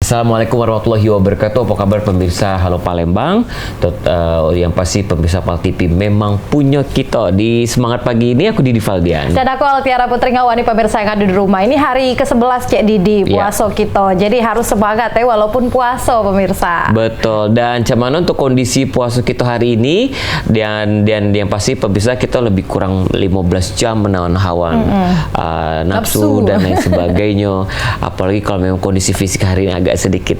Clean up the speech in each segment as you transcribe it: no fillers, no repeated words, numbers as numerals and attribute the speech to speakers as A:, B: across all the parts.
A: Assalamualaikum warahmatullahi wabarakatuh. Apa kabar pemirsa Halo Palembang? Yang pasti pemirsa Pal TV memang punya kita. Di Semangat Pagi ini aku Didi Valdian.
B: Dan aku Altiara Putri Ngawani, pemirsa yang ada di rumah. Ini hari ke-11 Cek Didi puasa kita. Jadi harus semangat ya walaupun puasa pemirsa.
A: Betul. Dan cuman untuk kondisi puasa kita hari ini dan yang pasti pemirsa kita lebih kurang 15 jam menahan hawa nafsu dan lain sebagainya. Apalagi kalau memang kondisi fisik hari ini agak sedikit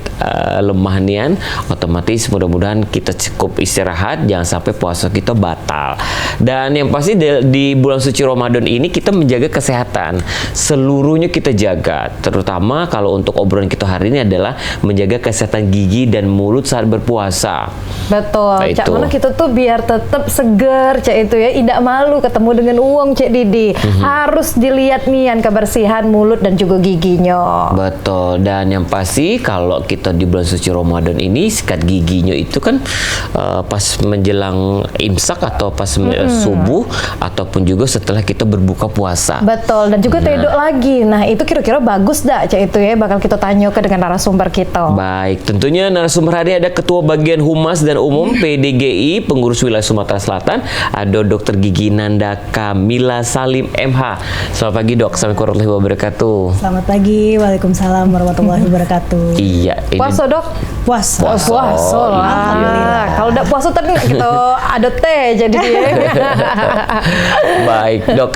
A: lemah nian, otomatis mudah-mudahan kita cukup istirahat, jangan sampai puasa kita batal. Dan yang pasti di bulan suci Ramadan ini kita menjaga kesehatan, seluruhnya kita jaga. Terutama kalau untuk obrolan kita hari ini adalah menjaga kesehatan gigi dan mulut saat berpuasa.
B: Betul.
A: Nah,
B: Cak mana kita tuh biar tetap seger Cak itu ya, tidak malu ketemu dengan uang Cak Didi. Harus dilihat nian kebersihan mulut dan juga giginya.
A: Betul. Dan yang pasti kalau kita di bulan suci Ramadan ini sikat giginya itu kan pas menjelang imsak atau pas subuh ataupun juga setelah kita berbuka puasa.
B: Betul. Dan juga tedok lagi. Nah itu kira-kira bagus dak Cak itu ya, bakal kita tanya ke dengan narasumber kita.
A: Baik, tentunya narasumber hari ini ada Ketua Bagian Humas dan Umum PDGI Pengurus Wilayah Sumatera Selatan, ada Dr. Gigi Nanda Kamila Salim MH. Selamat pagi Dok, assalamualaikum warahmatullahi wabarakatuh.
C: Selamat pagi, waalaikumsalam warahmatullahi wabarakatuh.
A: Iya, ini
B: Puasa Dok?
C: Puasa.
B: Puasa lah.
C: Alhamdulillah.
B: Kalau udah puasa tadi kita ada teh jadi dia.
A: baik Dok,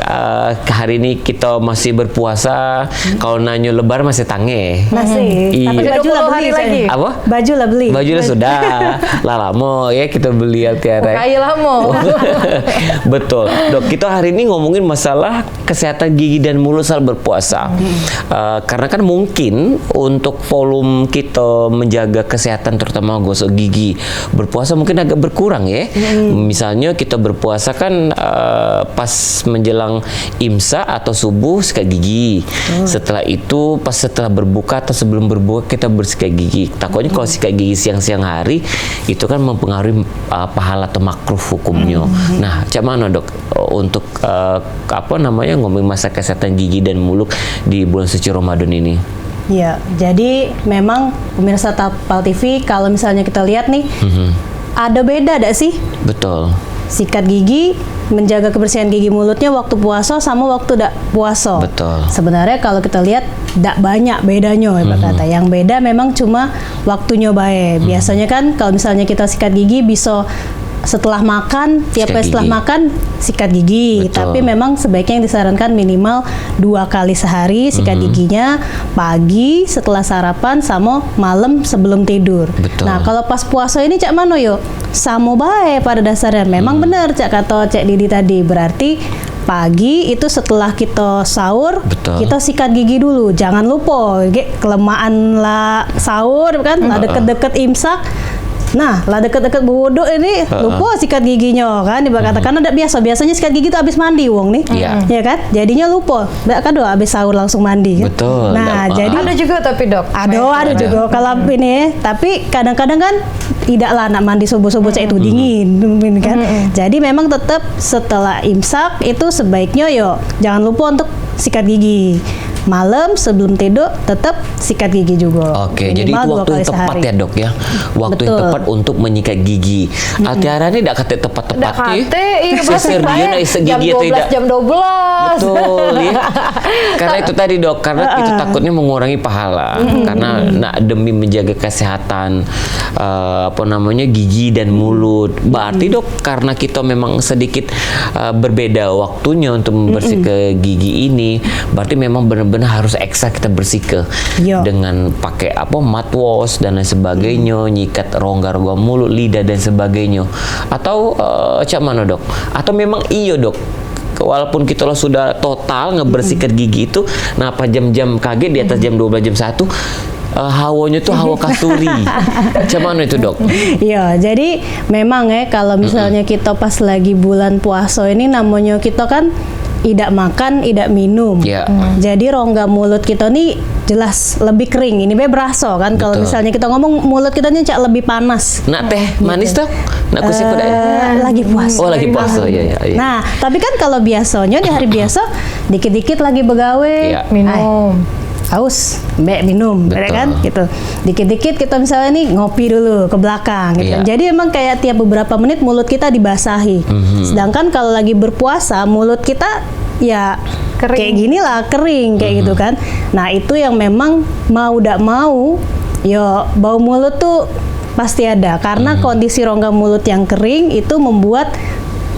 A: hari ini kita masih berpuasa. Kalau nanya lebar masih tange.
C: Masih.
A: Iya.
C: Tapi baju lah
B: 20 hari
C: beli
B: lagi.
C: saya.
A: Apa?
C: Baju lah beli.
A: Baju lah sudah. Lah lama ya kita beli Altiara.
B: Kayak lama.
A: Betul. Dok, kita hari ini ngomongin masalah kesehatan gigi dan mulut saat berpuasa. Karena kan mungkin untuk volume kita menjaga kesehatan terutama gosok gigi berpuasa mungkin agak berkurang ya. Misalnya kita berpuasa kan pas menjelang imsak atau subuh sikat gigi. Setelah itu setelah berbuka atau sebelum berbuka kita bersikat gigi. Takutnya kalau sikat gigi siang-siang hari itu kan mempengaruhi pahala atau makruh hukumnya. Nah, cak mana Dok untuk ngomongin masa kesehatan gigi dan mulut di bulan suci Ramadan ini?
C: Ya, jadi memang pemirsa Pal TV kalau misalnya kita lihat nih, ada beda ada sih?
A: Betul.
C: Sikat gigi, menjaga kebersihan gigi mulutnya waktu puasa sama waktu tidak puasa.
A: Betul.
C: Sebenarnya kalau kita lihat tidak banyak bedanya ya kata. Yang beda memang cuma waktunya baik. Biasanya kan kalau misalnya kita sikat gigi bisa setelah makan, setelah makan sikat gigi.
A: Betul.
C: Tapi memang sebaiknya yang disarankan minimal 2 kali sehari sikat giginya, pagi setelah sarapan sama malam sebelum tidur.
A: Betul.
C: Nah kalau pas puasa ini cak mano yo sama baik pada dasarnya. Memang benar cak kata Cak Didi tadi, berarti pagi itu setelah kita sahur,
A: betul,
C: kita sikat gigi dulu. Jangan lupa kelamaan lah sahur kan, lah deket-deket imsak. Nah, lah deket-deket berwuduk ini lupa sikat giginya kan, dikatakan ada biasanya sikat gigi itu habis mandi wong nih. Ya kan? Jadinya lupa. Ndak kan habis sahur langsung mandi kan.
A: Betul.
C: Nah, jadi
B: ada juga tapi Dok.
C: ada juga kalau ini, tapi kadang-kadang kan tidaklah nak mandi subuh-subuh itu dingin kan. Jadi memang tetap setelah imsak itu sebaiknya yo jangan lupa untuk sikat gigi. Malam sebelum tidur tetap sikat gigi juga.
A: Oke, jadi itu waktu yang tepat ya Dok ya. Waktu yang tepat untuk menyikat gigi. Altiara ini tidak kata tepat-tepat
B: iya
A: sesir dia
B: jam 12 jam 12.
A: Betul ya. Karena itu tadi Dok, karena itu takutnya mengurangi pahala. Karena demi menjaga kesehatan gigi dan mulut. Berarti Dok, karena kita memang sedikit berbeda waktunya untuk membersihkan gigi ini, berarti memang benar-benar harus ekstra kita bersihkan dengan pakai mouthwash dan lain sebagainya, nyikat rongga-rongga mulut, lidah dan sebagainya. Atau cak mana Dok? Atau memang iya Dok, walaupun kita sudah total ngebersihkan gigi itu, nah apa jam-jam kaget di atas jam 12 jam 1 hawanya tuh hawa kasturi. Macam mana itu Dok?
C: Iya, jadi memang ya kalau misalnya kita pas lagi bulan puasa ini namanya kita kan tidak makan, tidak minum. Jadi rongga mulut kita nih jelas lebih kering. Ini berasa kan kalau misalnya kita ngomong mulut kita nih cak lebih panas.
A: Nak teh manis Dok? Nak kusip pada
C: lagi puasa.
A: Oh, lagi puasa. Iya.
C: Nah, tapi kan kalau biasanya di hari biasa dikit-dikit lagi begawe
B: minum.
C: haus, mbak minum,
A: Betul.
C: kan gitu. Dikit-dikit kita misalnya nih ngopi dulu ke belakang gitu.
A: Iya.
C: Jadi emang kayak tiap beberapa menit mulut kita dibasahi. Sedangkan kalau lagi berpuasa mulut kita ya
B: Kering.
C: kayak gini lah, kering kayak gitu kan. Nah, itu yang memang mau tidak mau yo bau mulut tuh pasti ada karena kondisi rongga mulut yang kering itu membuat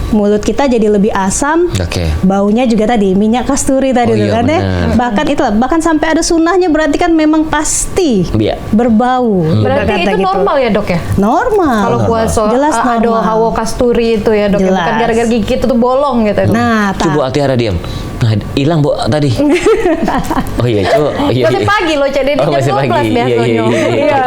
C: mulut kita jadi lebih asam.
A: Oke.
C: Baunya juga tadi minyak kasturi tadi
A: Oh
C: tuh
A: iya,
C: kan ya.
A: benar.
C: Bahkan sampai ada sunnahnya berarti kan memang pasti
A: Iya.
C: berbau.
B: Berarti
C: Kata
B: itu
C: gitu.
B: normal ya dok ya?
C: Normal.
B: Kalau puasa
C: Jelas
B: ada
C: normal.
B: hawa kasturi itu ya dok, ya? Bukan
C: Jelas.
B: gara-gara gigi kita tuh bolong gitu.
C: Nah,
A: Coba Tiara diam. Nah, hilang Bu tadi. Oh iya, itu iya.
B: Masih pagi loh, Cak Dede
A: Oh,
B: jam
A: masih
B: 12
A: pagi.
B: biasanya.
C: Iya.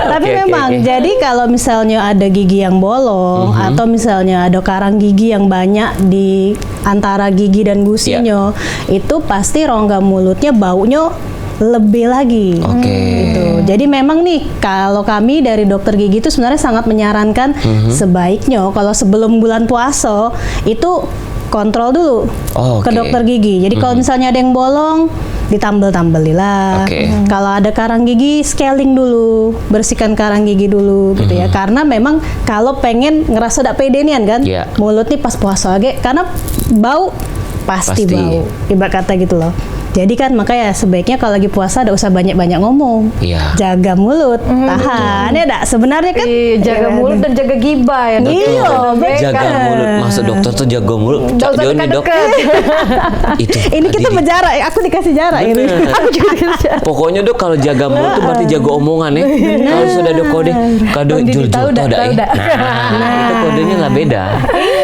C: Tapi
A: Oke,
C: memang
A: oke.
C: jadi kalau misalnya ada gigi yang bolong atau misalnya ada karang gigi yang banyak di antara gigi dan gusinya, itu pasti rongga mulutnya baunya lebih lagi.
A: Oke.
C: Gitu. Jadi memang nih kalau kami dari dokter gigi itu sebenarnya sangat menyarankan sebaiknya kalau sebelum bulan puasa itu kontrol dulu
A: Oh,
C: ke
A: oke.
C: dokter gigi. Jadi kalau misalnya ada yang bolong ditambel-tambelilah.
A: Oke.
C: Kalau ada karang gigi, scaling dulu, bersihkan karang gigi dulu gitu ya. Karena memang kalau pengen ngerasa tak pede nian kan,
A: Iya.
C: mulut nih pas puasa aja, karena bau pasti
A: Pasti.
C: bau. Ibarat kata gitu loh. Jadi kan makanya sebaiknya kalau lagi puasa ada usah banyak-banyak ngomong.
A: Iya.
C: Jaga mulut, tahan ya dak. Sebenarnya kan
B: Iya, jaga mulut dan jaga gibah ya dok.
C: Iya,
B: Bener,
A: Jaga
B: kan?
A: mulut. Maksud dokter tuh jaga mulut.
B: Nggak usah
A: Jauh nih dok.
B: dekat-dekat.
A: Itu.
C: ini kita
A: tadi.
C: berjarak, aku dikasih jarak ini.
A: Bener.
C: Aku juga dikasih jarak.
A: Pokoknya dok kalau jaga mulut tuh berarti jaga omongan ya. Kalau sudah ada kode
C: Jadi
A: jul
C: tahu dak,
A: ada
C: tahu
A: ya.
C: dak.
A: Nah, itu kodenya lah beda.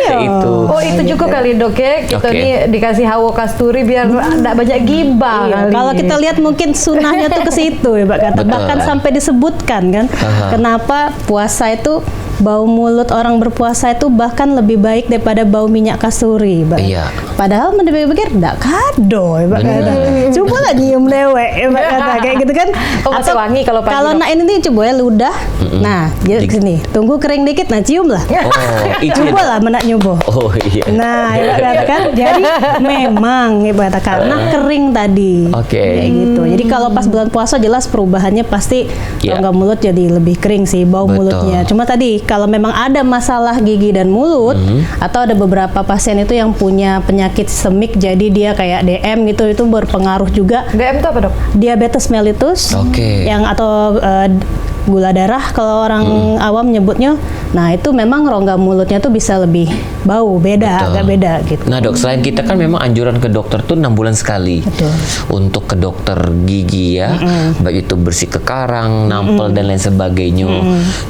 A: Kayak itu.
B: Oh itu juga kali dok ya, kita
A: Oke.
B: nih dikasih hawa kasturi biar nggak banyak gibah
C: Iya,
B: kali.
C: kalau kita lihat mungkin sunnahnya tuh ke situ ya Mbak kata.
A: Betul.
C: Bahkan sampai disebutkan kan
A: Aha.
C: kenapa puasa itu bau mulut orang berpuasa itu bahkan lebih baik daripada bau minyak kasturi Mbak.
A: Iya.
C: Padahal pikir enggak kado ya Mbak
A: Bener.
C: kata. Coba lah nyium dewek ya Mbak kata kayak gitu kan.
B: Oh, masih wangi kalau pagi,
C: Kalau
B: Dok.
C: nak ini nih coba ya ludah. Nah, dia
A: Dik-
C: sini. Tunggu kering dikit nah cium lah.
A: Oh, itu ya,
C: Coba
A: Dok.
C: lah menak nyoba.
A: Oh iya.
C: Nah, Ibu katakan jadi memang Ibu kata karena kering tadi.
A: Oke.
C: Kayak gitu. Jadi kalau pas bulan puasa jelas perubahannya pasti
A: Iya.
C: rongga mulut jadi lebih kering sih bau
A: Betul.
C: mulutnya. Cuma tadi kalau memang ada masalah gigi dan mulut atau ada beberapa pasien itu yang punya penyakit sistemik jadi dia kayak DM gitu itu berpengaruh juga
B: DM itu apa dok?
C: diabetes mellitus
A: Oke.
C: yang atau gula darah kalau orang awam nyebutnya. Nah, itu memang rongga mulutnya tuh bisa lebih bau, beda,
A: Betul.
C: agak beda gitu.
A: Nah dok, selain kita kan memang anjuran ke dokter tuh 6 bulan sekali.
C: Betul.
A: Untuk ke dokter gigi ya, baik itu bersih ke karang, nampel dan lain sebagainya.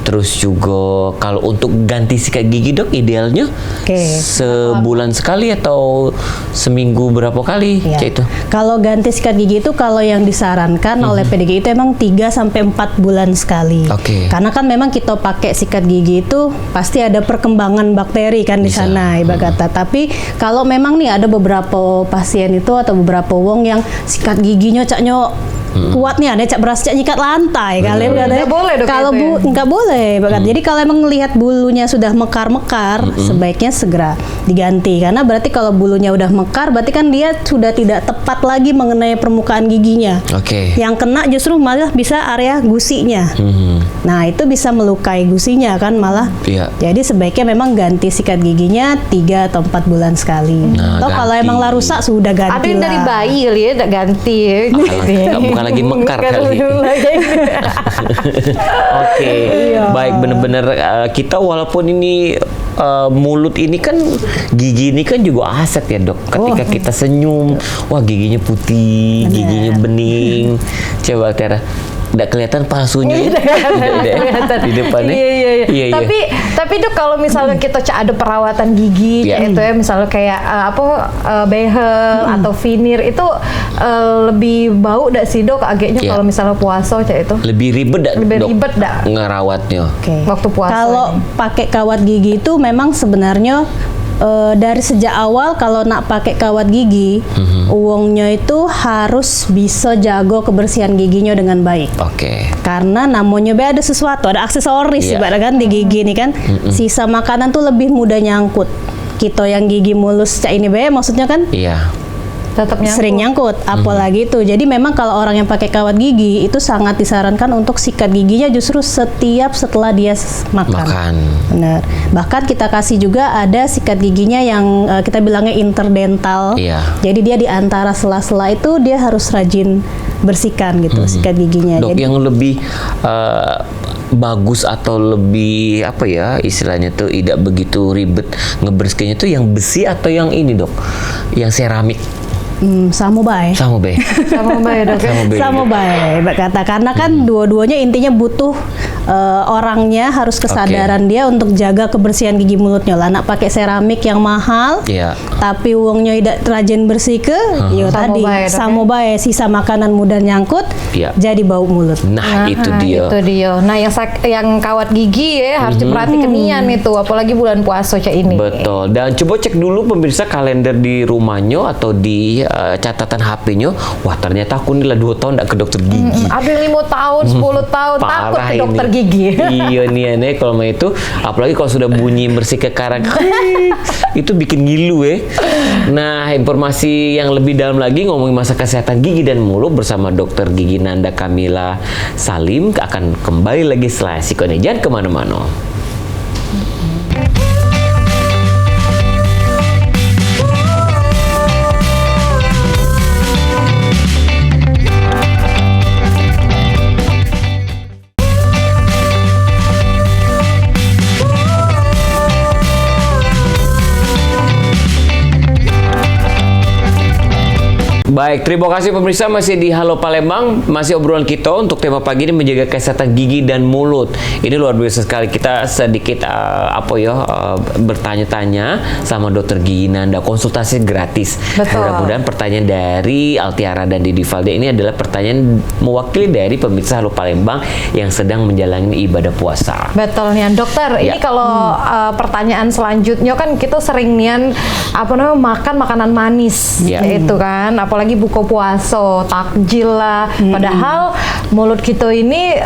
A: Terus juga kalau untuk ganti sikat gigi dok, idealnya
C: Oke.
A: sebulan sekali atau seminggu berapa kali?
C: Iya.
A: Cak itu?
C: Kalau ganti sikat gigi itu kalau yang disarankan oleh PDGI itu emang 3 sampai 4 bulan sekali.
A: Oke.
C: Karena kan memang kita pakai sikat gigi itu pasti ada perkembangan bakteri kan di
A: Bisa.
C: sana ibarat kata. Tapi kalau memang nih ada beberapa pasien itu atau beberapa wong yang sikat giginya caknya kuat nih ada cak beras cak nyikat lantai kali katanya.
B: Nggak boleh dok
C: Kalau
B: itu ya?
C: nggak boleh Mbak. Jadi kalau emang lihat bulunya sudah mekar-mekar, sebaiknya segera diganti karena berarti kalau bulunya udah mekar, berarti kan dia sudah tidak tepat lagi mengenai permukaan giginya.
A: Oke.
C: Yang kena justru malah bisa area gusinya. Nah itu bisa melukai gusinya kan malah.
A: Iya.
C: Jadi sebaiknya memang ganti sikat giginya 3 atau 4 bulan sekali.
A: Nah,
C: Atau kalau
A: ganti.
C: emang lah rusak sudah ganti
B: Ada yang dari
C: lah.
B: bayi kali ya, tak ganti ya.
A: Bukan lagi mekar kali. Oke, baik bener-bener kita walaupun ini mulut ini kan gigi ini kan juga aset ya dok. Ketika kita senyum, wah giginya putih, giginya bening. Coba Tiara, nggak kelihatan palsunya? Tidak ya?
B: Kelihatan.
A: Di depannya?
B: Iya.
A: Iya.
B: Tapi dok kalau misalnya kita ada perawatan gigi
A: Iya.
B: kayak itu ya, misalnya kayak behel atau veneer itu lebih bau dak sih dok agaknya
A: Iya.
B: kalau misalnya puasa kayak itu.
A: Lebih ribet dak,
B: Lebih
A: dok?
B: ribet dak?
A: Ngerawatnya.
C: Oke.
B: Waktu puasa
C: Kalau
B: ini.
C: pakai kawat gigi itu memang sebenarnya dari sejak awal kalau nak pakai kawat gigi, uangnya itu harus bisa jago kebersihan giginya dengan baik.
A: Oke.
C: Karena namanya be ada sesuatu, ada aksesoris
A: Iya.
C: ibarat kan di gigi nih kan. Sisa makanan tuh lebih mudah nyangkut. Kita yang gigi mulus cak ini be maksudnya kan
A: Iya.
B: Tetap nyangkut.
C: sering nyangkut, apalagi itu. Jadi memang kalau orang yang pakai kawat gigi itu sangat disarankan untuk sikat giginya justru setelah dia makan. Benar. Bahkan kita kasih juga ada sikat giginya yang kita bilangnya interdental.
A: Iya.
C: Jadi dia di antara sela-sela itu dia harus rajin bersihkan gitu sikat giginya.
A: Dok,
C: Jadi
A: yang lebih bagus atau lebih apa ya istilahnya tuh tidak begitu ribet ngebersihinnya tuh yang besi atau yang ini, Dok? Yang seramik.
C: sama baik.
A: Sama be.
B: Sama baik dok.
A: Sama be.
C: Sama baik, Mbak kata. Karena kan dua-duanya intinya butuh orangnya harus kesadaran dia untuk jaga kebersihan gigi mulutnya. Lah, anak pakai seramik yang mahal,
A: Iya.
C: tapi uangnya tidak rajin bersih yo
B: Sama
C: tadi
B: baik, dok,
C: sama baik sisa makanan mudah nyangkut,
A: Iya.
C: jadi bau mulut.
A: Nah, itu dia.
B: Itu dia. Nah, yang kawat gigi ya harus diperhatikan nian itu, apalagi bulan puasa cak ini.
A: Betul. Dan coba cek dulu pemirsa kalender di rumahnya atau di catatan HP-nya. Wah, ternyata aku nih lah 2 tahun nggak ke dokter gigi.
B: Ada yang 5 tahun, 10 tahun takut
A: Parah
B: ke dokter
A: ini.
B: gigi.
A: Iya nih kalau mah itu, apalagi kalau sudah bunyi bersih kekarang, itu bikin ngilu ya. Nah, informasi yang lebih dalam lagi ngomongin masa kesehatan gigi dan mulut bersama Dokter Gigi Nanda Kamila Salim akan kembali lagi setelah sikone. Jangan kemana-mana. Baik, terima kasih pemirsa, masih di Halo Palembang, masih obrolan kita untuk tema pagi ini menjaga kesehatan gigi dan mulut. Ini luar biasa sekali, kita sedikit bertanya-tanya sama Dokter Gigi Nanda, konsultasi gratis.
B: Betul.
A: Mudah-mudahan pertanyaan dari Altiara dan Didi Valde ini adalah pertanyaan mewakili dari pemirsa Halo Palembang yang sedang menjalani ibadah puasa.
B: Betul nih dokter.
A: Ya.
B: Ini kalau pertanyaan selanjutnya kan kita sering nian makan makanan manis
A: Ya.
B: itu kan, apalagi buka puasa, takjil lah. Padahal mulut kita ini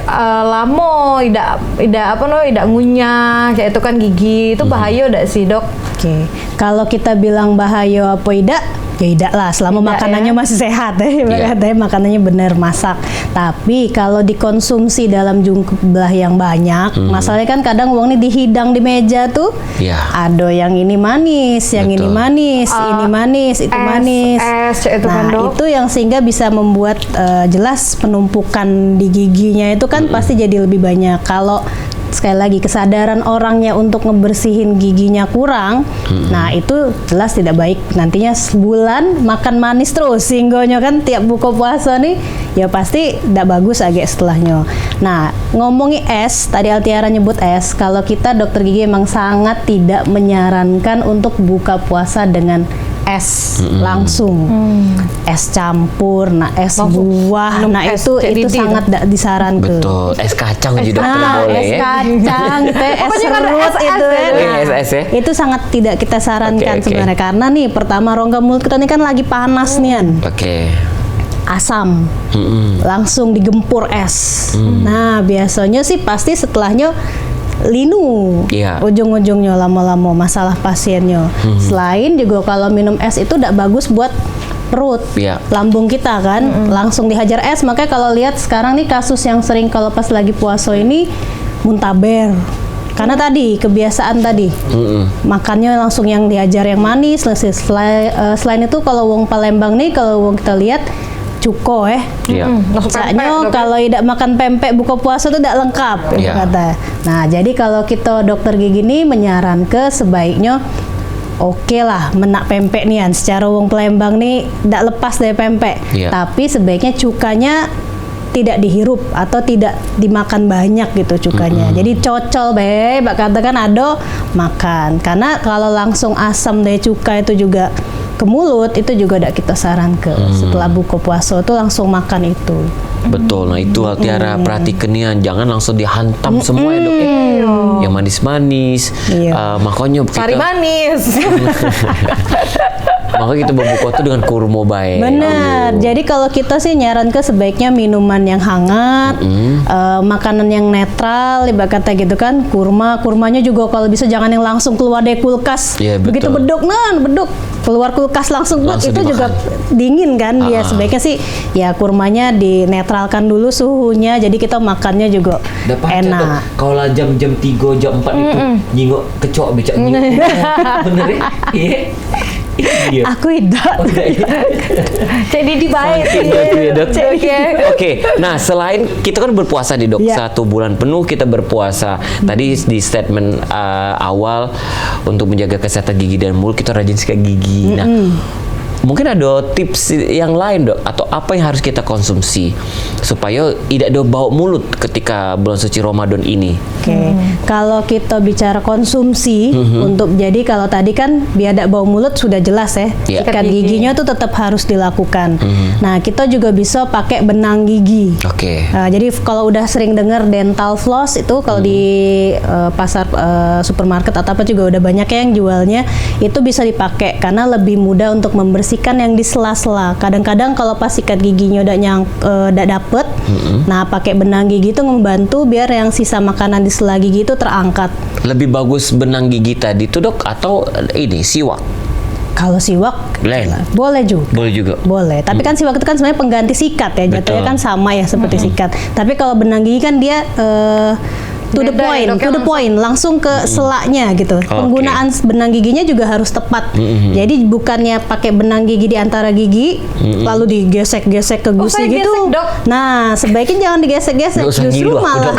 B: lama tidak ngunyah, kayak itu kan gigi itu bahaya udah sih dok.
C: Oke, kalau kita bilang bahaya apa tidak, ya tidak lah selama
B: Tidak,
C: makanannya
B: ya.
C: masih sehat ya,
A: Iya.
C: katanya makanannya benar masak. Tapi kalau dikonsumsi dalam jumlah yang banyak, masalahnya kan kadang uang ini dihidang di meja tuh,
A: Iya.
C: ada yang ini manis, yang ini
A: Betul.
C: manis, ini manis, itu manis.
B: Itu kan
C: Nah,
B: dok.
C: itu yang sehingga bisa membuat jelas penumpukan di giginya itu kan pasti jadi lebih banyak. Kalau sekali lagi kesadaran orangnya untuk ngebersihin giginya kurang, nah itu jelas tidak baik. Nantinya sebulan makan manis terus, sehinggonya kan tiap buka puasa nih, ya pasti tidak bagus agak setelahnya. Nah, ngomongin es, tadi Altiara nyebut es, kalau kita dokter gigi emang sangat tidak menyarankan untuk buka puasa dengan es langsung, es campur, nah es
B: Langsung
C: buah,
B: minum
C: nah
B: es
C: itu
B: kayak Didi
C: sangat tidak disarankan.
A: Betul, es kacang juga dokter
C: Nah,
A: boleh
C: es
A: ya.
C: kacang, es
B: Pokoknya kan ada
C: serut
B: es-es
C: itu
B: ya.
C: Nah,
A: Es-es ya.
C: itu sangat tidak kita sarankan
A: Oke.
C: sebenarnya karena nih pertama rongga mulut kita ini kan lagi panas nian,
A: Oke.
C: asam, langsung digempur es. Nah biasanya sih pasti setelahnya linu,
A: Iya.
C: ujung-ujungnya lama-lama masalah pasiennya. Selain juga kalau minum es itu tidak bagus buat perut,
A: Iya.
C: lambung kita kan, langsung dihajar es. Makanya kalau lihat sekarang nih kasus yang sering kalau pas lagi puasa ini muntaber. Karena tadi kebiasaan tadi makannya langsung yang diajar yang manis. Selain itu kalau wong Palembang nih kalau wong kita lihat cuko
A: Iya.
B: Langsung
C: Soalnya
B: pempek, Dok, ya.
C: kalau tidak makan pempek buka puasa itu tidak lengkap
A: Iya.
C: kata. Nah jadi kalau kita dokter gigi ini menyarankan sebaiknya oke lah menak pempek nian. Secara wong Palembang nih tidak lepas dari pempek.
A: Iya.
C: Tapi sebaiknya cukanya tidak dihirup atau tidak dimakan banyak gitu cukanya. Jadi cocol be, Mbak katakan ada makan. Karena kalau langsung asam dari cuka itu juga ke mulut itu juga tidak kita sarankan. Setelah buka puasa itu langsung makan itu.
A: Betul, nah itu Altiara perhatikan nih, jangan langsung dihantam semua ya dok ya. Yang manis-manis,
C: Iya.
A: makanya
B: Sari manis.
A: Maka kita berbuka tuh dengan kurma baik.
C: Benar. Jadi kalau kita sih nyarankan sebaiknya minuman yang hangat, makanan yang netral, ibarat kata gitu kan. Kurmanya juga kalau bisa jangan yang langsung keluar dari kulkas.
A: Iya, betul.
C: Begitu beduk keluar kulkas langsung
A: Langsung
C: itu
A: dimakan.
C: juga dingin kan. Ya sebaiknya sih ya kurmanya dinetralkan dulu suhunya. Jadi kita makannya juga enak.
A: Kalau jam-jam 3, jam 4 itu nyingok kecoak becak nyingok. Bener ya? Iya.
C: Aku tidak.
B: Cek Didi baik.
A: Saking gitu ya, Dok.
B: Oke.
A: Oke, nah selain kita kan berpuasa nih dok,
C: Iya.
A: 1 bulan penuh kita berpuasa. Tadi di statement awal untuk menjaga kesehatan gigi dan mulut kita rajin sikat gigi. Nah, mungkin ada tips yang lain dok, atau apa yang harus kita konsumsi supaya tidak ada bau mulut ketika bulan suci Ramadan ini?
C: Oke, kalau kita bicara konsumsi untuk jadi kalau tadi kan biar tidak bau mulut sudah jelas ya.
A: Iya.
C: Sikat giginya tuh tetap harus dilakukan. Nah, kita juga bisa pakai benang gigi.
A: Oke.
C: Jadi kalau udah sering dengar dental floss itu kalau di pasar supermarket atau apa juga udah banyak yang jualnya, itu bisa dipakai karena lebih mudah untuk membersihkan yang di sela-sela. Kadang-kadang kalau pas sikat giginya udah dapet, nah pakai benang gigi itu membantu biar yang sisa makanan di sela gigi itu terangkat.
A: Lebih bagus benang gigi tadi tuh dok, atau ini siwak?
C: Kalau siwak
A: Lain.
C: boleh juga.
A: Boleh juga.
C: Boleh, tapi kan siwak itu kan sebenarnya pengganti sikat ya, jatuhnya
A: Betul.
C: kan sama ya seperti sikat. Tapi kalau benang gigi kan dia to the
B: Beda ya,
C: point,
B: dok,
C: to the point, langsung ke selaknya gitu. Penggunaan benang giginya juga harus tepat. Jadi bukannya pakai benang gigi di antara gigi, lalu digesek-gesek ke gusi
B: saya
C: gitu.
B: gesek, Dok.
C: Nah, sebaiknya jangan digesek-gesek,
A: Nggak usah
C: justru
A: ngilu aku
C: malah
A: dok.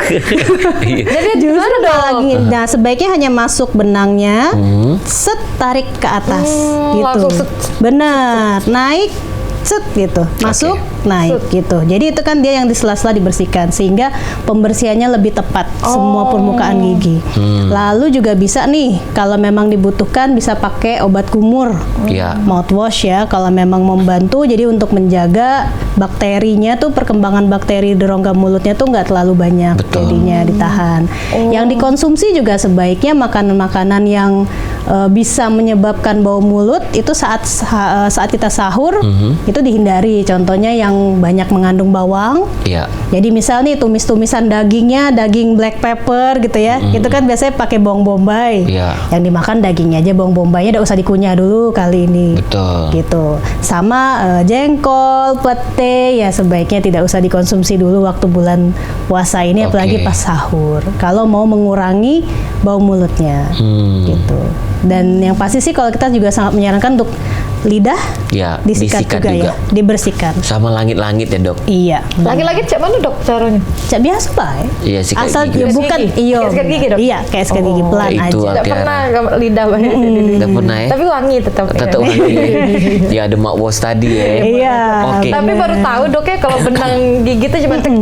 A: Iya.
B: Jadi
C: justru
B: gimana dong?
C: malah nah sebaiknya hanya masuk benangnya, set tarik ke atas gitu.
B: langsung set.
C: Benar, naik set gitu, masuk naik gitu. Jadi itu kan dia yang di sela-sela dibersihkan sehingga pembersihannya lebih tepat semua permukaan gigi. Lalu juga bisa nih kalau memang dibutuhkan bisa pakai obat kumur,
A: Iya.
C: mouthwash ya kalau memang membantu. Jadi untuk menjaga bakterinya tuh perkembangan bakteri di rongga mulutnya tuh nggak terlalu banyak,
A: Betul.
C: jadinya ditahan. Yang dikonsumsi juga sebaiknya makanan-makanan yang bisa menyebabkan bau mulut itu saat kita sahur itu dihindari. Contohnya yang banyak mengandung bawang.
A: Iya.
C: Jadi misal nih tumis-tumisan dagingnya daging black pepper gitu ya. Itu kan biasanya pakai bawang bombay.
A: Iya.
C: Yang dimakan dagingnya aja, bawang bombaynya nggak usah dikunyah dulu kali ini.
A: Betul.
C: Gitu. Sama jengkol, pete ya sebaiknya tidak usah dikonsumsi dulu waktu bulan puasa ini,
A: Oke.
C: apalagi pas sahur. Kalau mau mengurangi bau mulutnya. Gitu. Dan yang pasti sih kalau kita juga sangat menyarankan untuk lidah
A: Ya,
C: disikat juga, ya, dibersihkan.
A: Sama langit-langit ya dok.
C: Iya.
B: Lagi-lagi cek mana dok caranya?
C: Cak biasa baik.
A: Iya, sikat
C: Asal
A: gigi.
C: ya, bukan
B: Sikat gigi.
C: iyo.
B: Kayak sikat gigi, Dok?
C: Iya, kayak sikat gigi pelan
A: Itu
C: aja.
B: Tidak
A: Tiara.
B: pernah lidah banget.
A: Udah pernah ya?
B: Tapi wangi tetap.
A: Tetap wangi. Ya ada mak was tadi ya.
C: Iya.
A: Oke.
B: Tapi baru tahu dok ya kalau benang gigi itu cuma tek,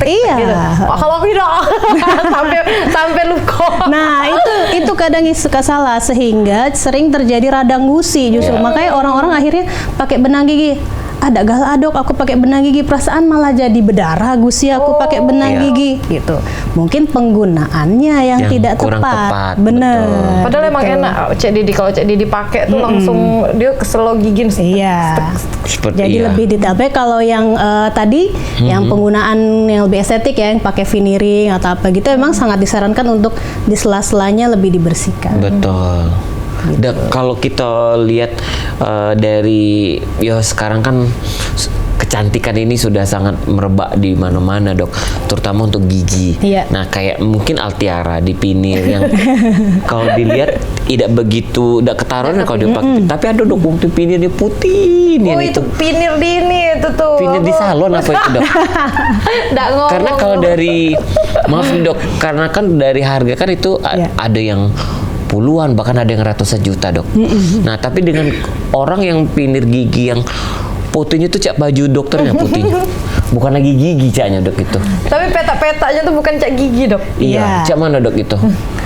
C: Iya.
B: gitu. Oh, kalau aku tidak sampai luka.
C: Nah, itu kadang suka salah sehingga sering terjadi radang gusi justru.
A: Ya.
C: Makanya orang-orang akhirnya pakai benang gigi. Ada galak dok, aku pakai benang gigi, perasaan malah jadi berdarah gusi aku pakai benang
A: Iya.
C: gigi gitu. Mungkin penggunaannya yang tidak
A: kurang
C: tepat.
A: tepat,
C: Bener.
A: betul.
B: Padahal emang
C: Betul.
B: enak Cek Didi, kalau Cek Didi pakai tuh langsung dia keselo gigi.
C: Iya.
A: Seperti
C: Jadi
A: iya.
C: lebih detail. Tapi kalau yang tadi yang penggunaan yang lebih estetik ya, yang pakai veneering atau apa gitu, memang sangat disarankan untuk di sela-selanya lebih dibersihkan.
A: Betul. Dan kalau kita lihat dari ya sekarang kan kecantikan ini sudah sangat merebak di mana-mana dok, terutama untuk gigi.
C: Iya.
A: Nah kayak mungkin Altiara di pinir yang kalau dilihat tidak begitu, tidak ketaruhan kalau dia pakai. Tapi ada dok waktu pinir dia putih nih
B: Oh itu pinir di ini itu tuh.
A: pinir di salon apa itu dok?
B: Nggak ngomong.
A: Karena kalau dari maaf nih, dok, karena kan dari harga kan itu
C: Iya.
A: ada yang puluhan bahkan ada yang ratusan juta dok. Nah tapi dengan orang yang pinir gigi yang putihnya tuh cak baju dokternya putihnya, bukan lagi gigi caknya dok itu.
B: Tapi peta-petanya tuh bukan cak gigi dok.
A: Iya,
C: Iya.
A: cak mana dok itu?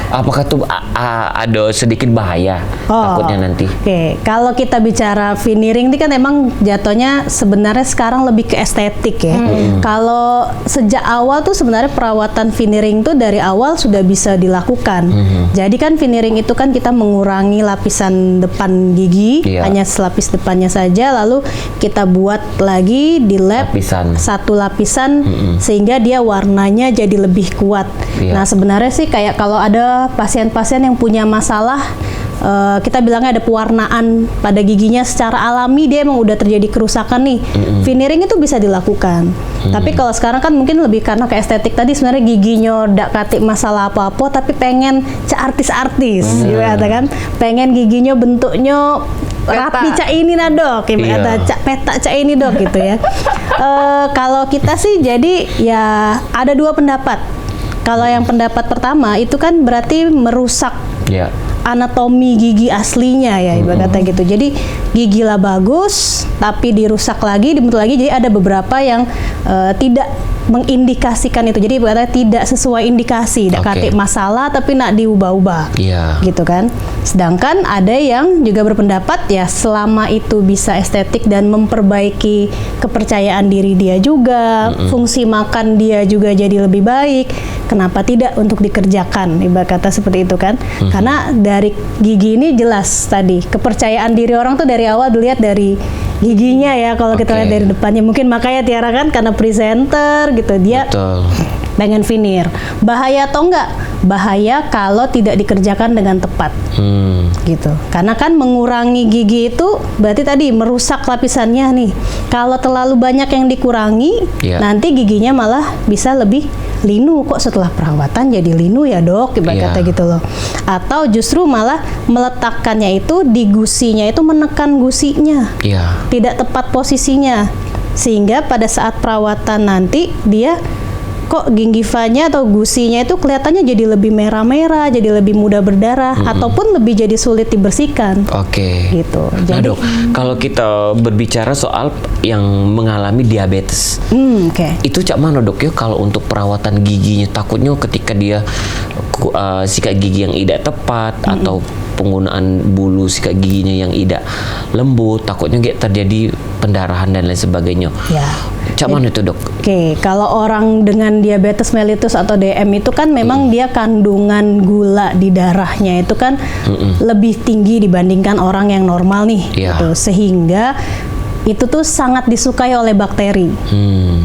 A: Apakah tuh ada sedikit bahaya takutnya nanti?
C: Oke, kalau kita bicara veneering ini kan emang jatuhnya sebenarnya sekarang lebih ke estetik ya. Kalau sejak awal tuh sebenarnya perawatan veneering tuh dari awal sudah bisa dilakukan. Jadi kan veneering itu kan kita mengurangi lapisan depan gigi, hanya selapis depannya saja, lalu kita buat lagi di lab satu lapisan sehingga dia warnanya jadi lebih kuat. Nah sebenarnya sih kayak kalau ada pasien-pasien yang punya masalah, kita bilangnya ada pewarnaan pada giginya secara alami, dia emang udah terjadi kerusakan nih, veneering itu bisa dilakukan. Tapi kalau sekarang kan mungkin lebih karena ke estetik tadi, sebenarnya giginya ndak katik masalah apa-apa tapi pengen artis-artis gitu kan, pengen giginya bentuknya rapi cak ini nah dok, ada cak petak cak ini dok gitu ya. Kalau kita sih jadi ya ada dua pendapat. Kalau yang pendapat pertama itu kan berarti merusak anatomi gigi aslinya ya, ibarat kata gitu. Jadi gigi lah bagus tapi dirusak lagi, dibentuk lagi. Jadi ada beberapa yang tidak mengindikasikan itu. Jadi ibaratnya tidak sesuai indikasi, tidak katik masalah tapi nak diubah-ubah. Gitu kan. Sedangkan ada yang juga berpendapat ya selama itu bisa estetik dan memperbaiki kepercayaan diri dia juga, fungsi makan dia juga jadi lebih baik, kenapa tidak untuk dikerjakan, ibarat kata seperti itu kan. Karena dari gigi ini jelas tadi kepercayaan diri orang tuh dari awal dilihat dari giginya ya, kalau kita lihat dari depannya. Mungkin makanya Tiara kan karena presenter gitu, dia pengen veneer. Bahaya atau enggak? Bahaya kalau tidak dikerjakan dengan tepat. Gitu. Karena kan mengurangi gigi itu berarti tadi merusak lapisannya nih. Kalau terlalu banyak yang dikurangi, nanti giginya malah bisa lebih linu. Kok setelah perawatan jadi linu ya dok, ibarat kata gitu loh. Atau justru malah meletakkannya itu di gusinya, itu menekan gusinya, tidak tepat posisinya, sehingga pada saat perawatan nanti dia kok gingivanya atau gusinya itu kelihatannya jadi lebih merah-merah, jadi lebih mudah berdarah, ataupun lebih jadi sulit dibersihkan. Gitu.
A: Nah dok, kalau kita berbicara soal yang mengalami diabetes, itu cak mana dok ya kalau untuk perawatan giginya? Takutnya ketika dia sikat gigi yang tidak tepat atau penggunaan bulu sikat giginya yang tidak lembut, takutnya kayak terjadi pendarahan dan lain sebagainya. Cak mana itu dok?
C: Kalau orang dengan diabetes mellitus atau DM itu kan memang dia kandungan gula di darahnya itu kan lebih tinggi dibandingkan orang yang normal nih, gitu. Sehingga itu tuh sangat disukai oleh bakteri,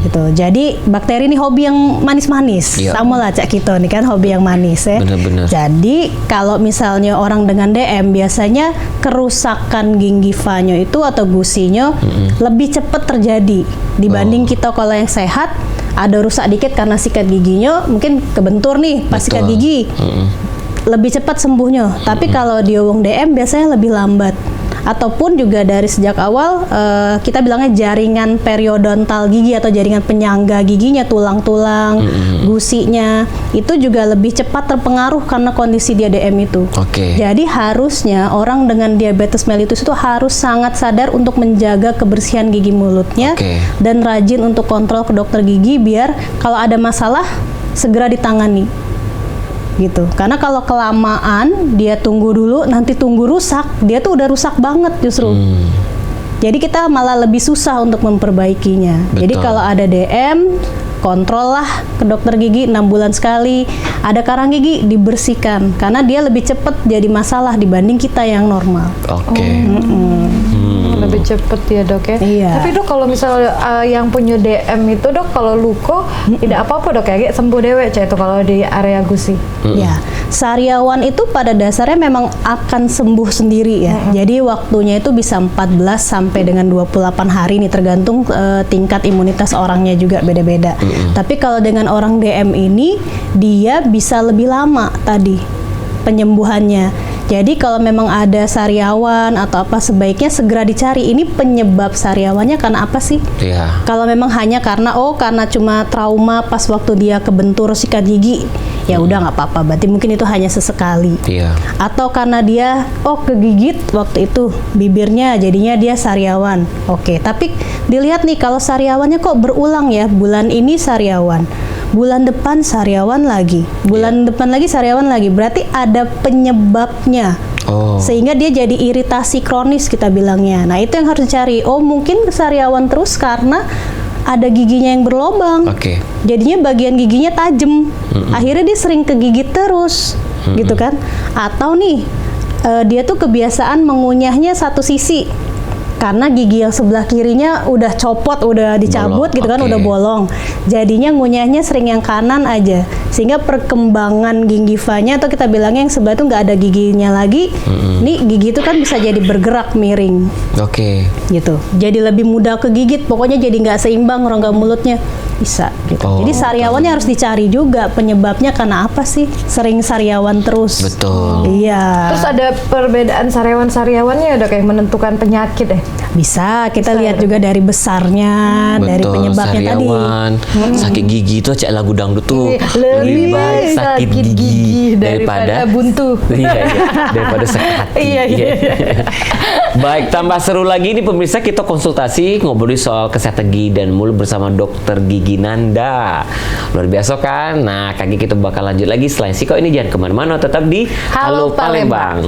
C: gitu. Jadi bakteri ini hobi yang manis-manis, sama lah cak kita nih kan hobi yang manis ya.
A: Bener-bener.
C: Jadi kalau misalnya orang dengan DM biasanya kerusakan gingivanya itu atau gusinya lebih cepat terjadi dibanding kita kalau yang sehat. Ada rusak dikit karena sikat giginya, mungkin kebentur nih pas sikat gigi, lebih cepat sembuhnya. Tapi kalau dia wong DM biasanya lebih lambat. Ataupun juga dari sejak awal kita bilangnya jaringan periodontal gigi atau jaringan penyangga giginya, tulang-tulang, gusinya itu juga lebih cepat terpengaruh karena kondisi dia DM itu. Jadi harusnya orang dengan diabetes mellitus itu harus sangat sadar untuk menjaga kebersihan gigi mulutnya dan rajin untuk kontrol ke dokter gigi biar kalau ada masalah segera ditangani. Gitu. Karena kalau kelamaan dia tunggu dulu, nanti tunggu rusak, dia tuh udah rusak banget justru. Jadi kita malah lebih susah untuk memperbaikinya. Jadi kalau ada DM, kontrol lah ke dokter gigi 6 bulan sekali. Ada karang gigi dibersihkan karena dia lebih cepat jadi masalah dibanding kita yang normal.
B: Lebih cepet ya dok ya. Tapi dok kalau misalnya yang punya DM itu dok kalau luko tidak apa-apa dok ya, kayak sembuh dewek cah itu kalau di area gusi.
C: Ya, sariawan itu pada dasarnya memang akan sembuh sendiri ya. Jadi waktunya itu bisa 14 sampai dengan 28 hari nih, tergantung tingkat imunitas orangnya juga beda-beda. Tapi kalau dengan orang DM ini dia bisa lebih lama tadi penyembuhannya. Jadi kalau memang ada sariawan atau apa sebaiknya segera dicari ini penyebab sariawannya karena apa sih? Kalau memang hanya karena karena cuma trauma pas waktu dia kebentur sikat gigi, ya udah nggak apa-apa. Berarti mungkin itu hanya sesekali. Atau karena dia kegigit waktu itu bibirnya jadinya dia sariawan. Tapi dilihat nih kalau sariawannya kok berulang ya, bulan ini sariawan, bulan depan sariawan lagi, bulan depan lagi sariawan lagi, berarti ada penyebabnya.
A: Oh.
C: Sehingga dia jadi iritasi kronis kita bilangnya. Nah, itu yang harus dicari. Oh, mungkin sariawan terus karena ada giginya yang berlobang.
A: Oke.
C: Jadinya bagian giginya tajam. Akhirnya dia sering kegigit terus, gitu kan? Atau nih, dia tuh kebiasaan mengunyahnya satu sisi. Karena gigi yang sebelah kirinya udah copot, udah dicabut
A: Bolong,
C: gitu kan,
A: oke.
C: udah bolong. Jadinya ngunyahnya sering yang kanan aja. Sehingga perkembangan gingivanya atau kita bilangnya yang sebelah itu nggak ada giginya lagi. Nih gigi itu kan bisa jadi bergerak miring
A: Oke.
C: gitu. Jadi lebih mudah kegigit, pokoknya jadi nggak seimbang rongga mulutnya. Bisa gitu.
A: Oh,
C: Jadi sariawannya harus dicari juga penyebabnya karena apa sih? Sering sariawan terus.
A: Betul.
C: Iya.
B: Terus ada perbedaan sariawan-sariawannya Dok yang menentukan penyakit ya?
C: Bisa kita
B: Bisa
C: lihat
B: ya,
C: juga dari besarnya, dari
A: Betul,
C: penyebabnya tadi.
A: sariawan, sakit gigi itu cek lagu dangdut tuh
B: Lebih
A: baik sakit gigi daripada
B: buntu.
A: iya, daripada sakit hati.
B: Iya.
A: Baik, tambah seru lagi nih pemirsa, kita konsultasi ngobrolin soal kesehatan gigi dan mulut bersama Dokter Gigi Nanda. Luar biasa kan? Nah, kaki kita bakal lanjut lagi selain Siko ini, jangan kemana-mana, tetap di
B: Halo Palembang.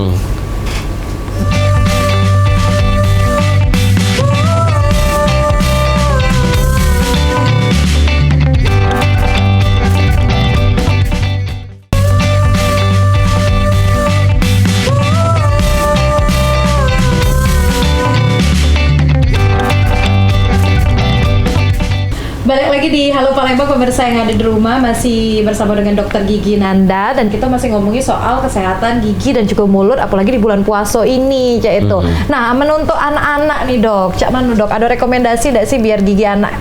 B: Balik lagi di Halo Palembang, pemirsa yang ada di rumah, masih bersama dengan Dokter Gigi Nanda dan kita masih ngomongin soal kesehatan gigi dan juga mulut, apalagi di bulan puasa ini, Cak itu. Nah, menuntuk anak-anak nih Dok, Cak Manu Dok, ada rekomendasi nggak sih biar gigi anak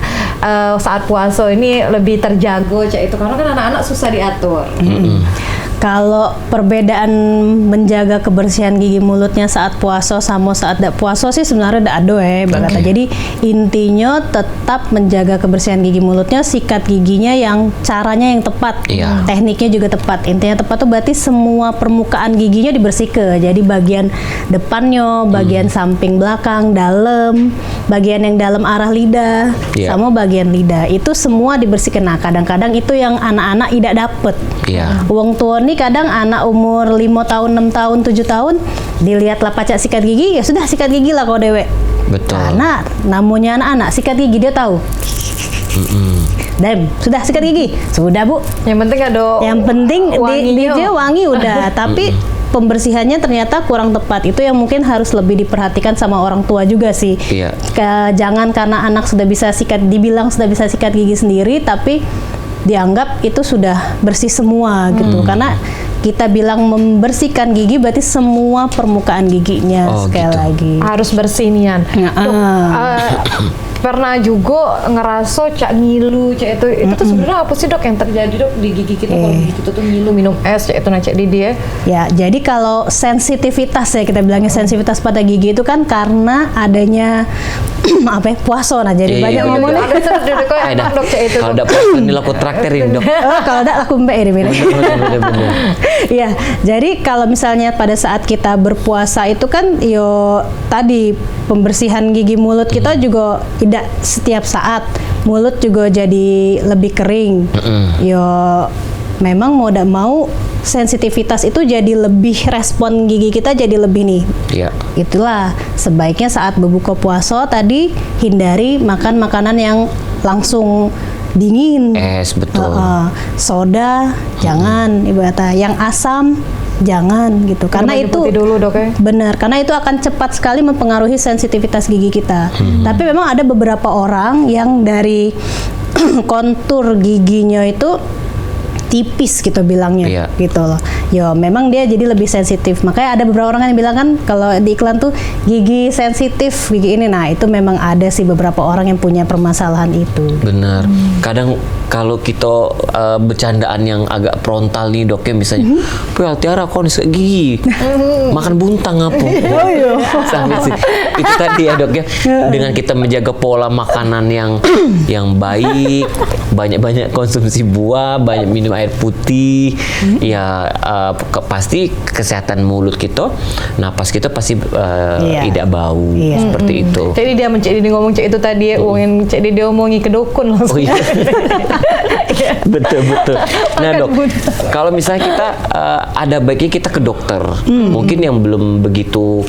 B: saat puasa ini lebih terjaga, Cak itu? Karena kan anak-anak susah diatur.
C: Kalau perbedaan menjaga kebersihan gigi mulutnya saat puasa sama saat tidak puasa sih sebenarnya tidak ada Mbak. Jadi intinya tetap menjaga kebersihan gigi mulutnya, sikat giginya yang caranya yang tepat,
A: Iya.
C: tekniknya juga tepat. Intinya tepat tuh berarti semua permukaan giginya dibersihkan. Jadi bagian depannya, bagian samping belakang, dalam, bagian yang dalam arah lidah,
A: Iya.
C: sama bagian lidah itu semua dibersihkan. Nah, kadang-kadang itu yang anak-anak tidak dapet.
A: Iya.
C: Wong tua nih kadang anak umur 5 tahun, 6 tahun, 7 tahun dilihatlah pacak sikat gigi, ya sudah sikat gigi lah kau dewek.
A: Betul.
C: Karena namanya anak-anak sikat gigi dia tahu. Dan sudah sikat gigi, sudah Bu.
B: Yang penting ada
C: Yang penting
B: wanginya.
C: dia wangi udah, tapi pembersihannya ternyata kurang tepat. Itu yang mungkin harus lebih diperhatikan sama orang tua juga sih.
A: Iya.
C: Jangan karena anak sudah bisa sikat, dibilang sudah bisa sikat gigi sendiri, tapi dianggap itu sudah bersih semua gitu. Karena kita bilang membersihkan gigi berarti semua permukaan giginya
A: Oh,
C: sekali
A: gitu.
C: lagi.
B: harus bersih nian. Dok, pernah juga ngerasa Cak ngilu, Cak itu tuh sebenarnya apa sih Dok yang terjadi Dok di gigi kita kalau gigi kita tuh ngilu, minum es, Cak itu Cak di dia.
C: Ya, jadi kalau sensitivitas ya kita bilangnya sensitivitas pada gigi itu kan karena adanya apa ya, puasa. Nah, jadi
A: Iya,
C: banyak
A: iya,
C: ngomong nih.
B: Ada terus Dok kayak
A: Dah,
B: Dok Cak itu.
A: kalau ada puasa ini aku traktirin dok.
C: Oh, kalau enggak laku mbak ini bener.
A: Bener.
C: Iya, jadi kalau misalnya pada saat kita berpuasa itu kan yo tadi pembersihan gigi mulut kita juga tidak setiap saat. Mulut juga jadi lebih kering. Yo memang mau tidak mau sensitivitas itu jadi lebih, respon gigi kita jadi lebih nih.
A: Iya.
C: Itulah sebaiknya saat berbuka puasa tadi hindari makan makanan yang langsung dingin.
A: Es, betul.
C: Soda jangan, ibaratnya yang asam jangan gitu. Karena
B: Minum air
C: itu
B: putih dulu Dok ya.
C: benar, karena itu akan cepat sekali mempengaruhi sensitivitas gigi kita. Tapi memang ada beberapa orang yang dari kontur giginya itu tipis gitu bilangnya,
A: Iya.
C: gitu loh. Yo, memang dia jadi lebih sensitif. Makanya ada beberapa orang yang bilang kan kalau di iklan tuh gigi sensitif, gigi ini. Nah, itu memang ada sih beberapa orang yang punya permasalahan itu.
A: Benar. Kadang kalau kita bercandaan yang agak frontal nih dok ya, misalnya, "Well, Tiara kau nih gigi, makan buntang apa?"
C: Oh iya.
A: Sampai sih. Itu tadi ya dok ya, dengan kita menjaga pola makanan yang baik, banyak-banyak konsumsi buah, banyak minum air putih, ya pasti kesehatan mulut kita, napas kita pasti tidak bau seperti itu.
B: Jadi dia ngomong cek itu tadi, yang cek dia omongi ke dukun langsung.
A: Oh iya. Betul. Nah dok, kalau misalnya kita ada baiknya kita ke dokter, mungkin yang belum begitu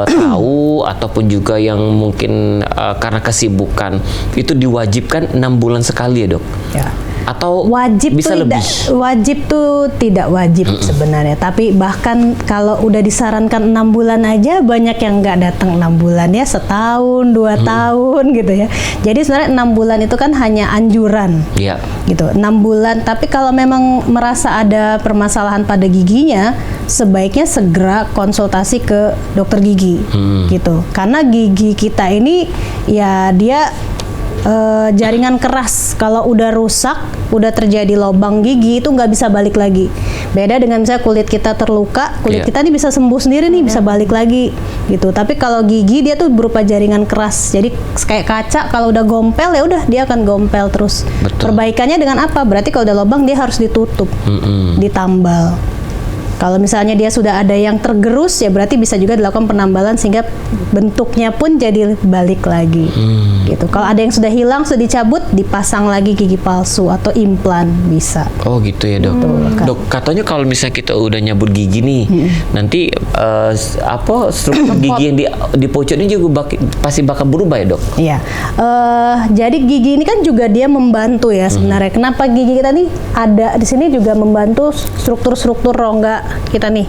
A: tahu ataupun juga yang mungkin karena kesibukan itu diwajibkan 6 bulan sekali ya dok?
C: Ya.
A: Atau
C: Wajib
A: bisa
C: tuh
A: lebih?
C: wajib tuh tidak wajib sebenarnya, tapi bahkan kalau udah disarankan 6 bulan aja banyak yang nggak datang 6 bulan ya, setahun 2 tahun gitu ya. Jadi sebenarnya 6 bulan itu kan hanya anjuran.
A: Iya.
C: Gitu, 6 bulan. Tapi kalau memang merasa ada permasalahan pada giginya, sebaiknya segera konsultasi ke dokter gigi, gitu. Karena gigi kita ini ya dia jaringan keras. Kalau udah rusak, udah terjadi lubang gigi itu nggak bisa balik lagi. Beda dengan misalnya kulit kita terluka, kulit kita nih bisa sembuh sendiri nih, bisa balik lagi, gitu. Tapi kalau gigi dia tuh berupa jaringan keras. Jadi kayak kaca, kalau udah gompel ya udah dia akan gompel terus.
A: Betul.
C: Perbaikannya dengan apa? Berarti kalau udah lubang dia harus ditutup, ditambal. Kalau misalnya dia sudah ada yang tergerus ya berarti bisa juga dilakukan penambalan sehingga bentuknya pun jadi balik lagi. Gitu. Kalau ada yang sudah hilang, sudah dicabut, dipasang lagi gigi palsu atau implan bisa.
A: Oh gitu ya dok. Dok, katanya kalau misalnya kita udah nyabut gigi nih, nanti struktur gigi yang di pojok ini juga pasti bakal berubah ya dok?
C: Iya. Jadi gigi ini kan juga dia membantu ya sebenarnya. Kenapa gigi kita nih ada di sini juga membantu struktur-struktur rongga kita nih,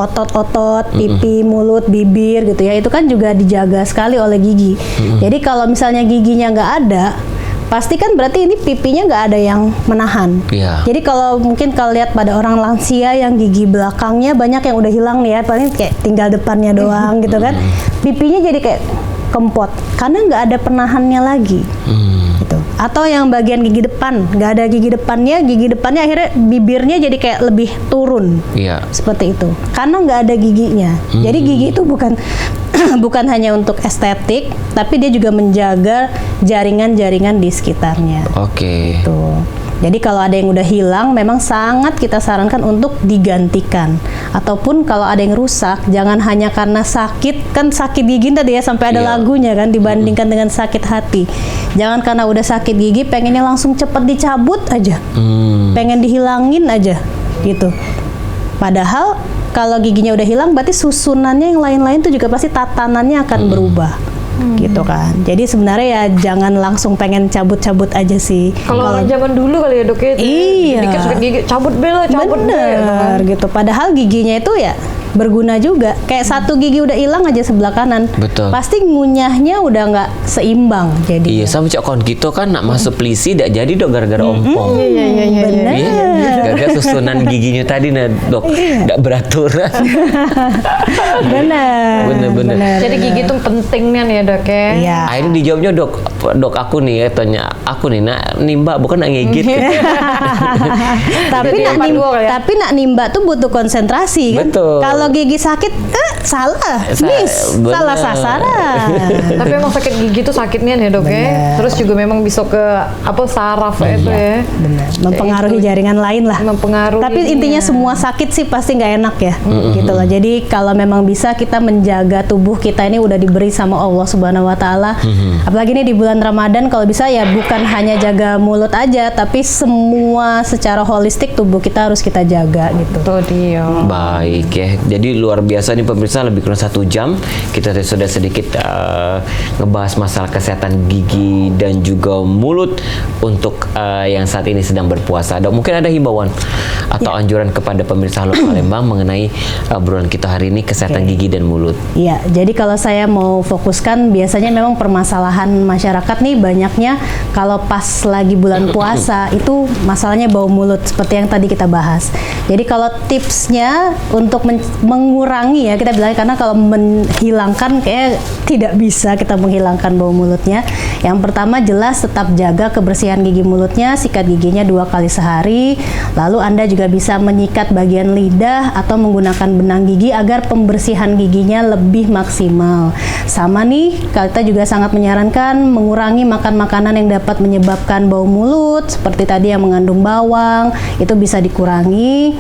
C: otot-otot, pipi, mulut, bibir gitu ya. Itu kan juga dijaga sekali oleh gigi. Jadi kalau misalnya giginya nggak ada, pasti kan berarti ini pipinya nggak ada yang menahan. Jadi kalau mungkin kalau lihat pada orang lansia yang gigi belakangnya banyak yang udah hilang nih ya, paling kayak tinggal depannya doang gitu kan. Pipinya jadi kayak kempot karena nggak ada penahannya lagi. Gitu. Atau yang bagian gigi depan nggak ada gigi depannya akhirnya bibirnya jadi kayak lebih turun. Seperti itu karena nggak ada giginya. Jadi gigi itu bukan hanya untuk estetik, tapi dia juga menjaga jaringan-jaringan di sekitarnya. Gitu. Jadi kalau ada yang udah hilang, memang sangat kita sarankan untuk digantikan. Ataupun kalau ada yang rusak, jangan hanya karena sakit, kan sakit gigi tadi ya sampai ada lagunya kan, dibandingkan dengan sakit hati. Jangan karena udah sakit gigi, pengennya langsung cepet dicabut aja, pengen dihilangin aja, gitu. Padahal kalau giginya udah hilang, berarti susunannya yang lain-lain tuh juga pasti tatanannya akan berubah. Gitu kan. Jadi sebenarnya ya jangan langsung pengen cabut-cabut aja sih.
B: Kalau zaman dulu kali ya dok ya.
C: Iya.
B: Dikit sakit gigi, cabut
C: Bener, gitu. Padahal giginya itu ya berguna juga. Kayak satu gigi udah hilang aja sebelah kanan.
A: Betul.
C: Pasti ngunyahnya udah nggak seimbang jadi.
A: Iya, sama cak kon kita kan nak masuk pelisi tidak jadi dok gara-gara ompong.
C: Bener.
A: Gara-gara susunan giginya tadi nah dok tidak beraturan. Bener.
B: Jadi gigi itu pentingnya nih ya dok ya.
C: Iya.
A: Akhirnya dijawabnya dok aku nih ya tanya aku nih nak nimba bukan nak ngigit.
C: Tapi nak nimba tuh butuh konsentrasi kan.
A: Betul.
C: Kalau gigi sakit, salah sasaran.
B: Tapi emang sakit gigi tuh sakitnya nih dok ya. Terus juga memang bisa ke saraf itu ya.
C: Benar. Mempengaruhi jaringan lain lah.
B: Mempengaruhi.
C: Tapi intinya semua sakit sih pasti nggak enak ya, gitu loh. Jadi kalau memang bisa kita menjaga tubuh kita ini udah diberi sama Allah Subhanahu Wa Taala. Apalagi ini di bulan Ramadan, kalau bisa ya bukan hanya jaga mulut aja, tapi semua secara holistik tubuh kita harus kita jaga gitu.
B: Tuh dia.
A: Baik ya. Jadi luar biasa nih pemirsa, lebih kurang 1 jam kita sudah sedikit ngebahas masalah kesehatan gigi dan juga mulut untuk yang saat ini sedang berpuasa. Dok, mungkin ada himbauan atau anjuran kepada pemirsa Halo Palembang mengenai obrolan kita hari ini kesehatan gigi dan mulut.
C: Iya, jadi kalau saya mau fokuskan biasanya memang permasalahan masyarakat nih banyaknya kalau pas lagi bulan puasa itu masalahnya bau mulut seperti yang tadi kita bahas. Jadi kalau tipsnya untuk mengurangi ya kita bilang, karena kalau menghilangkan kayak tidak bisa kita menghilangkan bau mulutnya. Yang pertama jelas tetap jaga kebersihan gigi mulutnya, sikat giginya 2 kali sehari. Lalu Anda juga bisa menyikat bagian lidah atau menggunakan benang gigi agar pembersihan giginya lebih maksimal. Sama nih, kita juga sangat menyarankan mengurangi makan makanan yang dapat menyebabkan bau mulut, seperti tadi yang mengandung bawang, itu bisa dikurangi.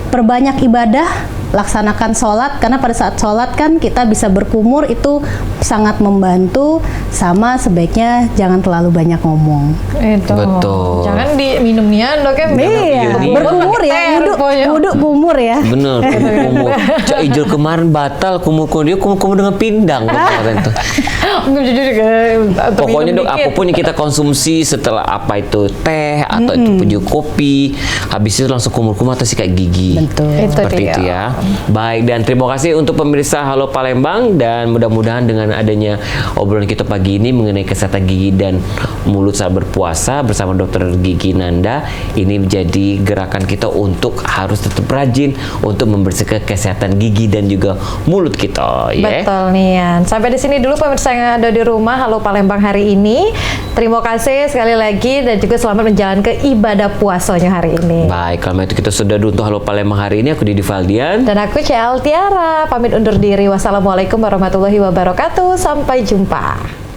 C: Perbanyak ibadah, laksanakan sholat, karena pada saat sholat kan kita bisa berkumur, itu sangat membantu. Sama sebaiknya jangan terlalu banyak ngomong.
B: Itu.
A: Betul.
B: Jangan diminumnya dok ya.
C: Iya, berkumur ya, wudhu kumur ya.
A: Bener, kumur. Cak Ijul kemarin batal kumur dia kumur dengan pindang kemarin tuh. Pokoknya dok, apapun yang kita konsumsi setelah apa itu teh atau itu punya kopi, habis itu langsung kumur-kumur atau sikat gigi.
C: Betul.
B: Itu
A: Seperti
B: dia.
A: itu ya. Baik, dan terima kasih untuk pemirsa Halo Palembang, dan mudah-mudahan dengan adanya obrolan kita pagi ini mengenai kesehatan gigi dan mulut saat berpuasa bersama Dokter Gigi Nanda, ini menjadi gerakan kita untuk harus tetap rajin untuk membersihkan kesehatan gigi dan juga mulut kita, ya.
B: Betul nih Yan. Sampai di sini dulu pemirsa yang ada di rumah Halo Palembang hari ini. Terima kasih sekali lagi dan juga selamat menjalankan ibadah puasanya hari ini.
A: Baik, kalau itu kita sudah untuk Halo Palembang hari ini. Aku Didi Valdian.
B: Dan aku CL Tiara, pamit undur diri. Wassalamualaikum warahmatullahi wabarakatuh. Sampai jumpa.